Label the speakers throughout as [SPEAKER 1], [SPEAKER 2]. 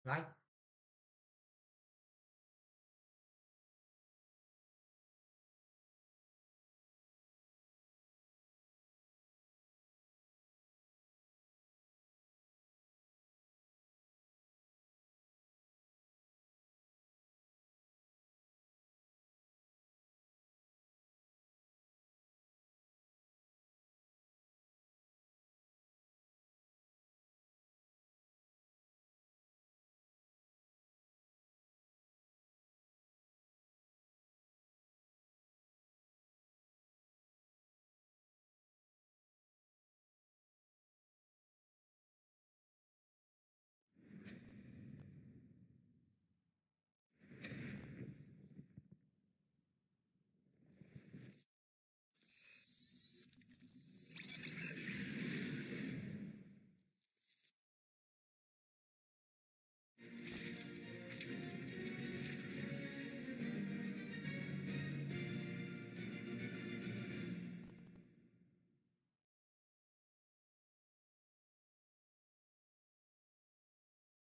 [SPEAKER 1] 来。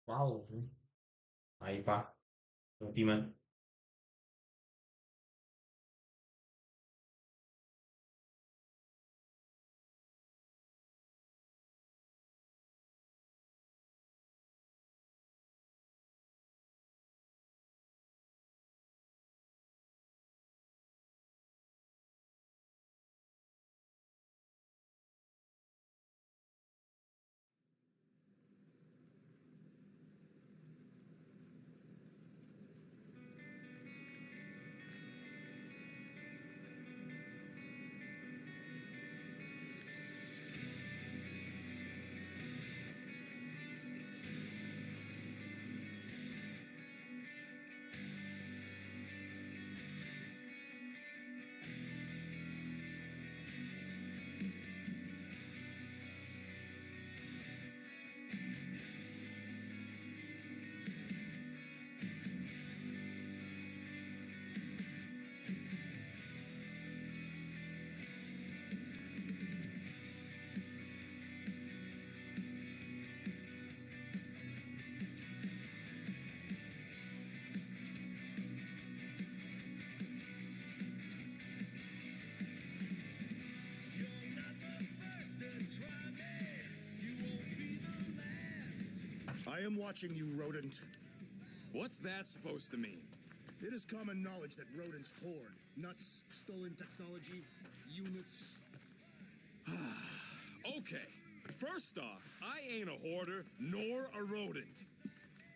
[SPEAKER 1] 哇哦，来吧，兄弟们！I
[SPEAKER 2] am watching you, rodent.
[SPEAKER 3] What's that supposed to mean?
[SPEAKER 2] It is common knowledge that rodents hoard nuts, stolen technology, units.
[SPEAKER 3] Okay, first off, I ain't a hoarder nor a rodent.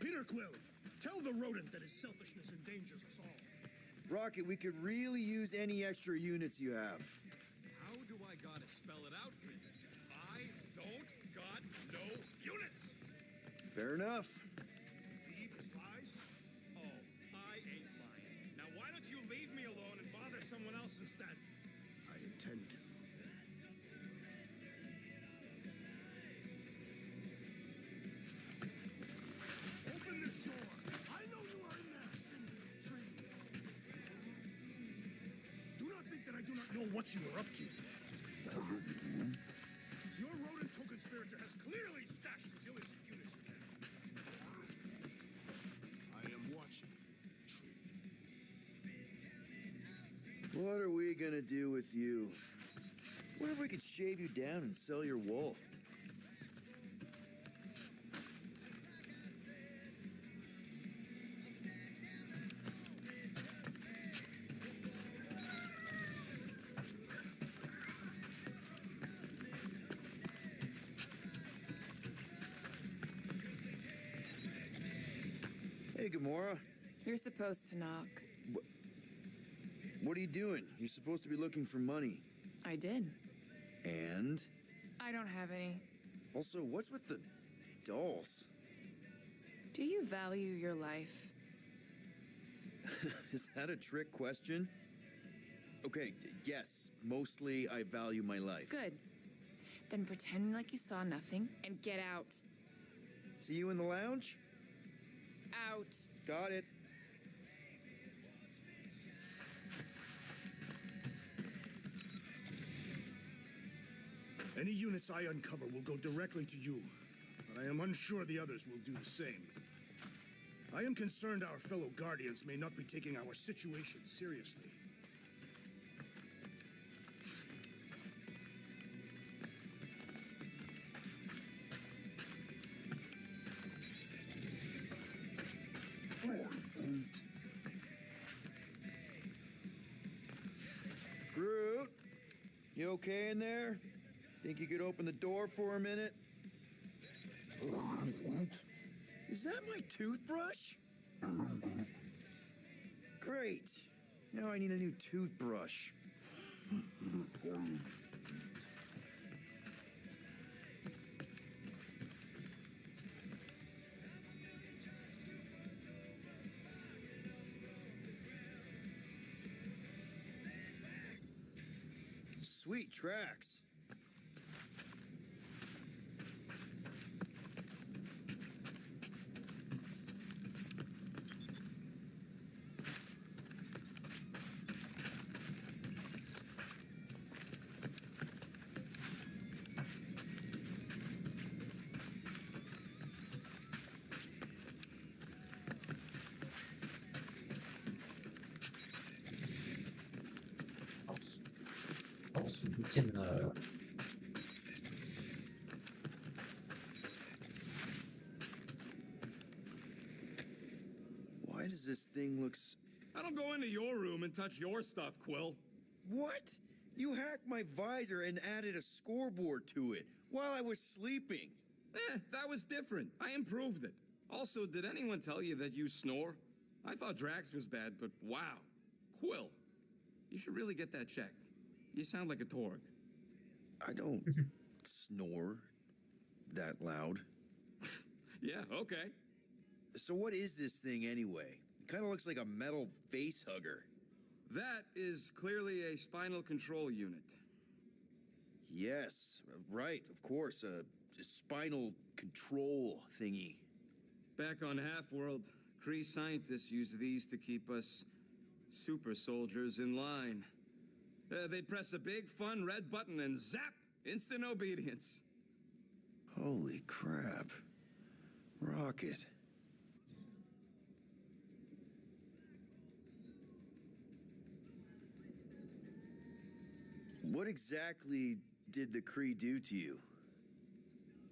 [SPEAKER 2] Peter Quill, tell the rodent that his selfishness endangers us all.
[SPEAKER 4] Rocket, we could really use any extra units you have.
[SPEAKER 3] How do I gotta spell it out for you? I don't got no units.
[SPEAKER 4] Fair enough.
[SPEAKER 2] Thieves lies?
[SPEAKER 3] Oh, I ain't lying. Now why don't you leave me alone and bother someone else instead?
[SPEAKER 2] I intend to. Open this door! I know you are in there, sentient tree! Do not think that I do not know what you are up to. Your rodent co-conspirator has clearly stashed his illicit units in there. I am watching you, tree.
[SPEAKER 4] What are we gonna do with you? What if we could shave you down and sell your wool? Hey, Gamora.
[SPEAKER 5] You're supposed to knock.
[SPEAKER 4] What are you doing? You're supposed to be looking for money.
[SPEAKER 5] I did.
[SPEAKER 4] And?
[SPEAKER 5] I don't have any.
[SPEAKER 4] Also, what's with the dolls?
[SPEAKER 5] Do you value your life?
[SPEAKER 4] Is that a trick question? Okay, yes, mostly I value my life.
[SPEAKER 5] Good. Then pretend like you saw nothing and get out.
[SPEAKER 4] See you in the lounge?
[SPEAKER 5] Out.
[SPEAKER 4] Got it.
[SPEAKER 2] Any units I uncover will go directly to you, but I am unsure the others will do the same. I am concerned our fellow Guardians may not be taking our situation seriously.
[SPEAKER 4] Groot, you okay in there? Think you could open the door for a minute? Is that my toothbrush? Great. Now I need a new toothbrush. Sweet tracks.
[SPEAKER 1] 老鼠不见了。
[SPEAKER 4] Why does this thing look
[SPEAKER 3] I don't go into your room and touch your stuff, Quill.
[SPEAKER 4] What? You hacked my visor and added a scoreboard to it while I was sleeping.
[SPEAKER 3] That was different. I improved it. Also, did anyone tell you that you snore? I thought Drax was bad, but wow. Quill, you should really get that checked. You sound like a Torg.
[SPEAKER 4] I don't snore that loud.
[SPEAKER 3] Yeah, okay.
[SPEAKER 4] So what is this thing anyway? It kind of looks like a metal face hugger.
[SPEAKER 3] That is clearly a spinal control unit.
[SPEAKER 4] Yes, right, of course, a spinal control thingy.
[SPEAKER 3] Back on Half-World, Kree scientists use these to keep us super soldiers in line. They'd press a big, fun red button and zap! Instant obedience.
[SPEAKER 4] Holy crap. Rocket. What exactly did the Kree do to you?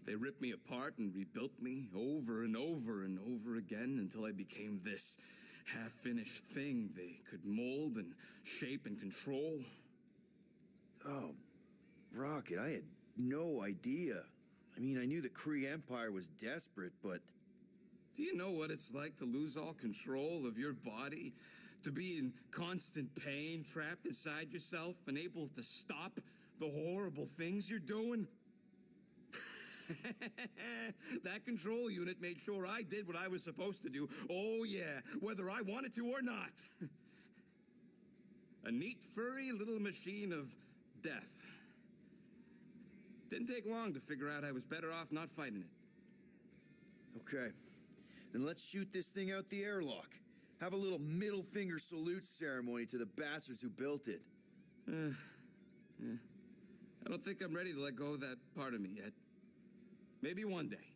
[SPEAKER 3] They ripped me apart and rebuilt me over and over and over again until I became this half-finished thing they could mold and shape and control.
[SPEAKER 4] Oh, Rocket, I had no idea. I mean, I knew the Kree Empire was desperate, but...
[SPEAKER 3] Do you know what it's like to lose all control of your body? To be in constant pain, trapped inside yourself, unable to stop the horrible things you're doing? That control unit made sure I did what I was supposed to do. Oh yeah, whether I wanted to or not. A neat, furry little machine of death. Didn't take long to figure out I was better off not fighting it.
[SPEAKER 4] Okay, then let's shoot this thing out the airlock. Have a little middle finger salute ceremony to the bastards who built it.
[SPEAKER 3] Yeah. I don't think I'm ready to let go of that part of me yet. Maybe one day.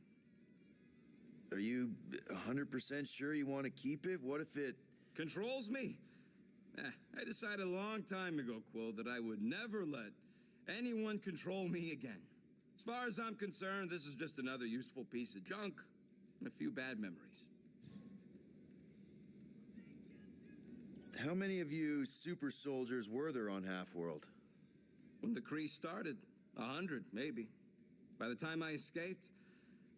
[SPEAKER 4] Are you 100% sure you want to keep it? What if it...
[SPEAKER 3] Controls me? I decided a long time ago, Quill, that I would never let anyone control me again. As far as I'm concerned, this is just another useful piece of junk and a few bad memories.
[SPEAKER 4] How many of you super soldiers were there on Half-World?
[SPEAKER 3] When the Kree started, 100, maybe. By the time I escaped,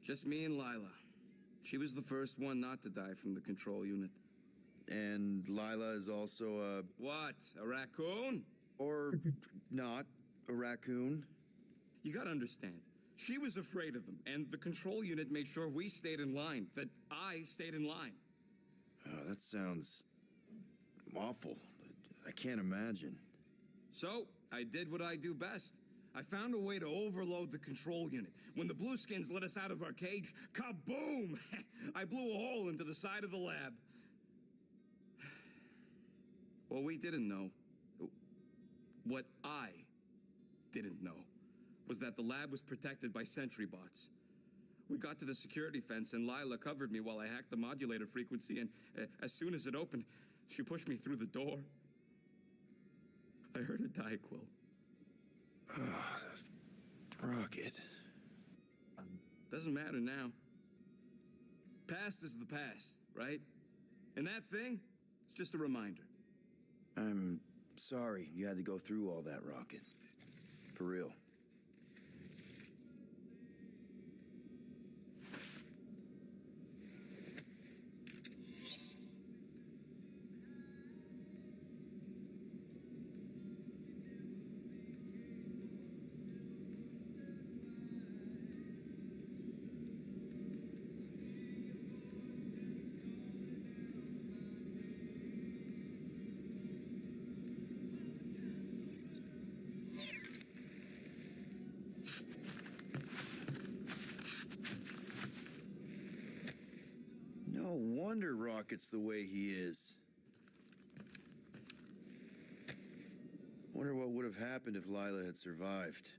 [SPEAKER 3] just me and Lila. She was the first one not to die from the control unit.
[SPEAKER 4] And Lila is also a...
[SPEAKER 3] What, a raccoon?
[SPEAKER 4] Or not a raccoon?
[SPEAKER 3] You gotta understand, she was afraid of them, and the control unit made sure we stayed in line, that I stayed in line.
[SPEAKER 4] Oh, that sounds awful. I can't imagine.
[SPEAKER 3] So, I did what I do best. I found a way to overload the control unit. When the Blueskins let us out of our cage, kaboom! I blew a hole into the side of the lab. What we didn't know, what I didn't know, was that the lab was protected by sentry bots. We got to the security fence, and Lila covered me while I hacked the modulator frequency, and as soon as it opened, she pushed me through the door. I heard her die, Quill.
[SPEAKER 4] Rocket.
[SPEAKER 3] Doesn't matter now. Past is the past, right? And that thing, it's just a reminder.
[SPEAKER 4] I'm sorry you had to go through all that, Rocket. For real. No wonder Rocket's the way he is. Wonder what would have happened if Lila had survived.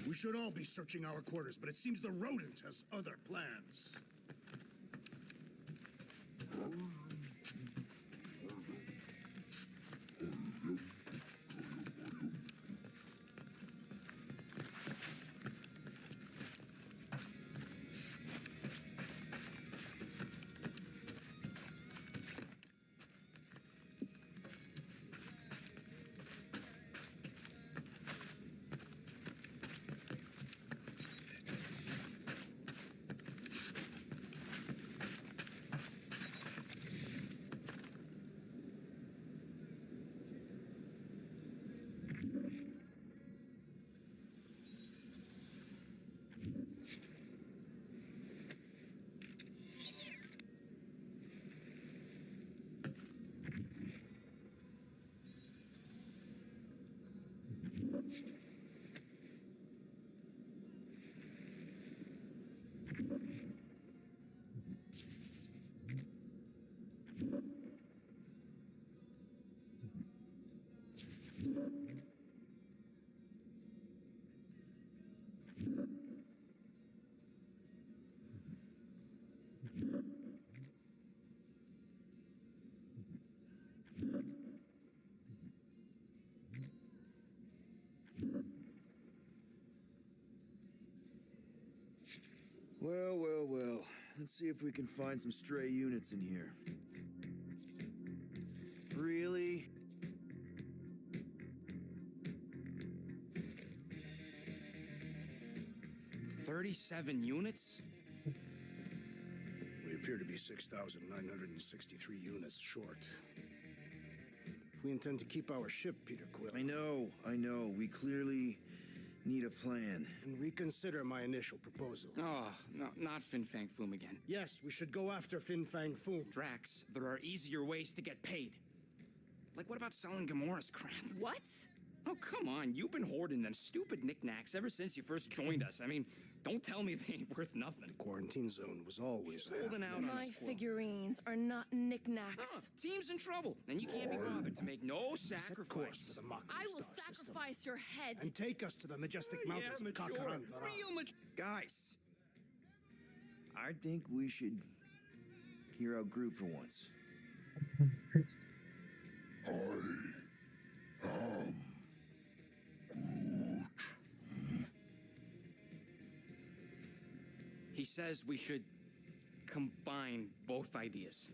[SPEAKER 2] We should all be searching our quarters, but it seems the rodent has other plans. Well. Let's see if we can find some stray units in here. Really?
[SPEAKER 3] $37 units?
[SPEAKER 2] We appear to be 6,963 units short. If we intend to keep our ship, Peter Quill...
[SPEAKER 4] I know. We clearly need a plan.
[SPEAKER 2] And reconsider my initial proposal.
[SPEAKER 6] Oh, no, not Fin Fang Foom again.
[SPEAKER 2] Yes, we should go after Fin Fang Foom.
[SPEAKER 6] Drax, there are easier ways to get paid. Like, what about selling Gamora's crap?
[SPEAKER 5] What?
[SPEAKER 6] Oh, come on. You've been hoarding them stupid knickknacks ever since you first joined us. I mean, don't tell me they ain't worth nothing.
[SPEAKER 2] The quarantine zone was always
[SPEAKER 6] Holding out on
[SPEAKER 5] My
[SPEAKER 6] us, Quill.
[SPEAKER 5] figurines are not knickknacks.
[SPEAKER 6] Ah, team's in trouble, and you can't be bothered to make no
[SPEAKER 2] Set course
[SPEAKER 6] sacrifice.
[SPEAKER 2] for the Mockery
[SPEAKER 5] I will
[SPEAKER 2] Star system.
[SPEAKER 5] sacrifice your head.
[SPEAKER 2] And take us to the majestic mountains of
[SPEAKER 6] mature.
[SPEAKER 2] Kakaran.
[SPEAKER 6] Real mature.
[SPEAKER 4] Guys, I think we should hear out Groot for once.
[SPEAKER 6] He says we should combine both ideas.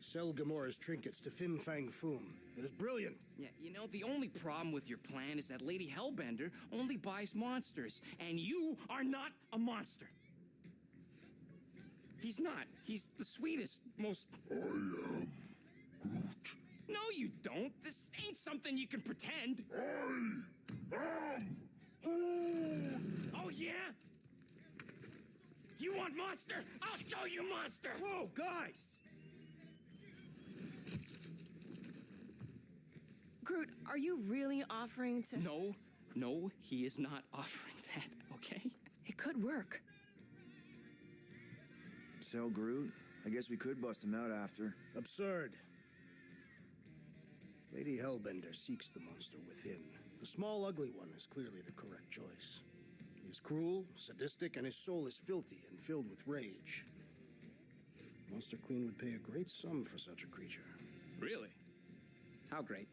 [SPEAKER 2] Sell Gamora's trinkets to Fin Fang Foom. It is brilliant.
[SPEAKER 6] Yeah, you know, the only problem with your plan is that Lady Hellbender only buys monsters, and you are not a monster. He's not. He's the sweetest, most...
[SPEAKER 7] I am Groot.
[SPEAKER 6] No, you don't. This ain't something you can pretend.
[SPEAKER 7] I am Groot.
[SPEAKER 6] Oh, yeah? You want monster? I'll show you monster!
[SPEAKER 4] Whoa, guys!
[SPEAKER 5] Groot, Are you really offering to...
[SPEAKER 6] No, he is not offering that, okay?
[SPEAKER 5] It could work.
[SPEAKER 4] Sell Groot? I guess we could bust him out after.
[SPEAKER 2] Absurd. Lady Hellbender seeks the monster within. The small, ugly one is clearly the correct choice. He is cruel, sadistic, and his soul is filthy and filled with rage. Monster Queen would pay a great sum for such a creature.
[SPEAKER 6] Really? How great?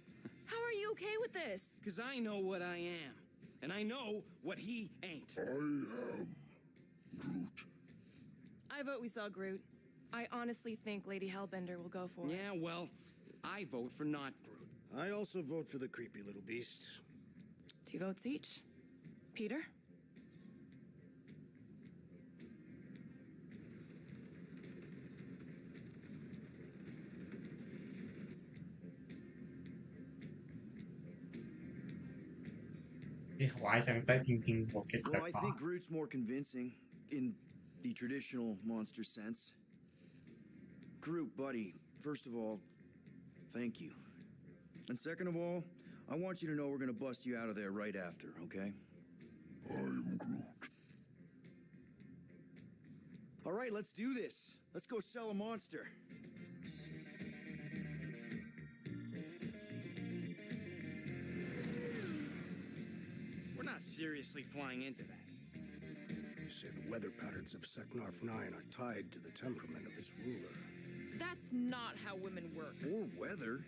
[SPEAKER 5] How are you okay with this?
[SPEAKER 6] Because I know what I am. And I know what he ain't.
[SPEAKER 7] I am Groot.
[SPEAKER 5] I vote we sell Groot. I honestly think Lady Hellbender will go for it.
[SPEAKER 6] Yeah, well, I vote for not Groot.
[SPEAKER 2] I also vote for the creepy little beast.
[SPEAKER 5] 2 votes each. Peter?
[SPEAKER 1] Why chẳng sai thinking một cái
[SPEAKER 4] Well, I think Groot's more convincing, in the traditional monster sense. Groot, buddy, first of all, thank you. And second of all, I want you to know we're gonna bust you out of there right after, okay?
[SPEAKER 7] I am Groot.
[SPEAKER 4] All right, let's do this. Let's go sell a monster.
[SPEAKER 6] We're not seriously flying into that.
[SPEAKER 2] They say the weather patterns of Seknarf 9 are tied to the temperament of its ruler.
[SPEAKER 5] That's not how women work.
[SPEAKER 4] Or weather.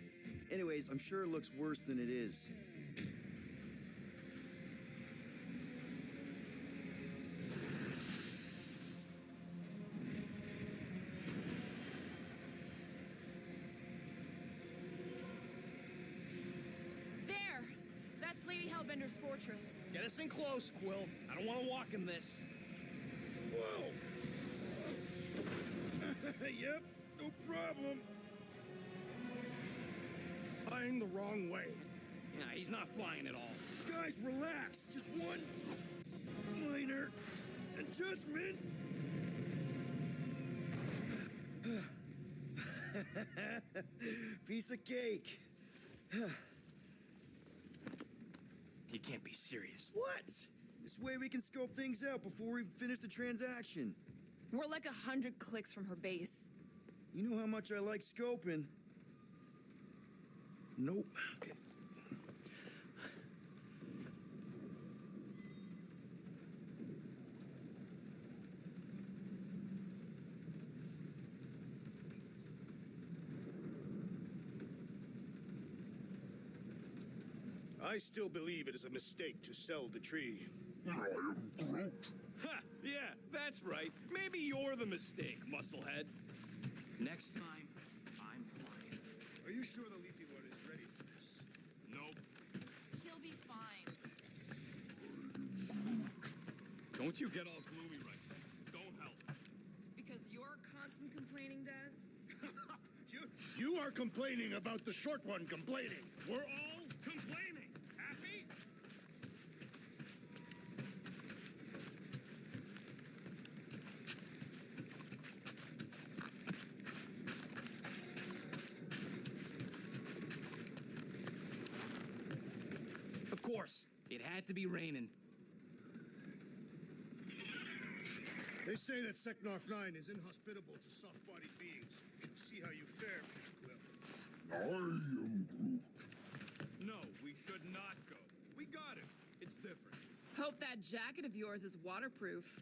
[SPEAKER 4] Anyways, I'm sure it looks worse than it is.
[SPEAKER 5] There! That's Lady Hellbender's fortress.
[SPEAKER 6] Get us in close, Quill. I don't want to walk in this.
[SPEAKER 2] Whoa! Yep, no problem. Flying the wrong way.
[SPEAKER 6] Nah, he's not flying at all.
[SPEAKER 4] Guys, relax. Just one minor adjustment. Piece of cake.
[SPEAKER 6] He can't be serious.
[SPEAKER 4] What? This way we can scope things out before we finish the transaction.
[SPEAKER 5] We're like 100 clicks from her base.
[SPEAKER 4] You know how much I like scoping. Nope. Okay.
[SPEAKER 2] I still believe it is a mistake to sell the tree.
[SPEAKER 7] I am Groot.
[SPEAKER 6] Ha! Yeah, that's right. Maybe you're the mistake, musclehead. Next time, I'm flying.
[SPEAKER 2] Are you sure the leafy one is ready for this?
[SPEAKER 6] Nope.
[SPEAKER 5] He'll be fine.
[SPEAKER 6] Don't you get all gloomy right now. Don't help.
[SPEAKER 5] Because you're constant complaining, Daz?
[SPEAKER 2] You are complaining about the short one complaining.
[SPEAKER 6] We're all complaining. Happy? Of course, it had to be raining.
[SPEAKER 2] They say that Seknarf 9 is inhospitable to soft-bodied beings. We'll see how you fare, Peter Quill.
[SPEAKER 7] I am Groot.
[SPEAKER 6] No, we should not go. We got it. It's different.
[SPEAKER 5] Hope that jacket of yours is waterproof.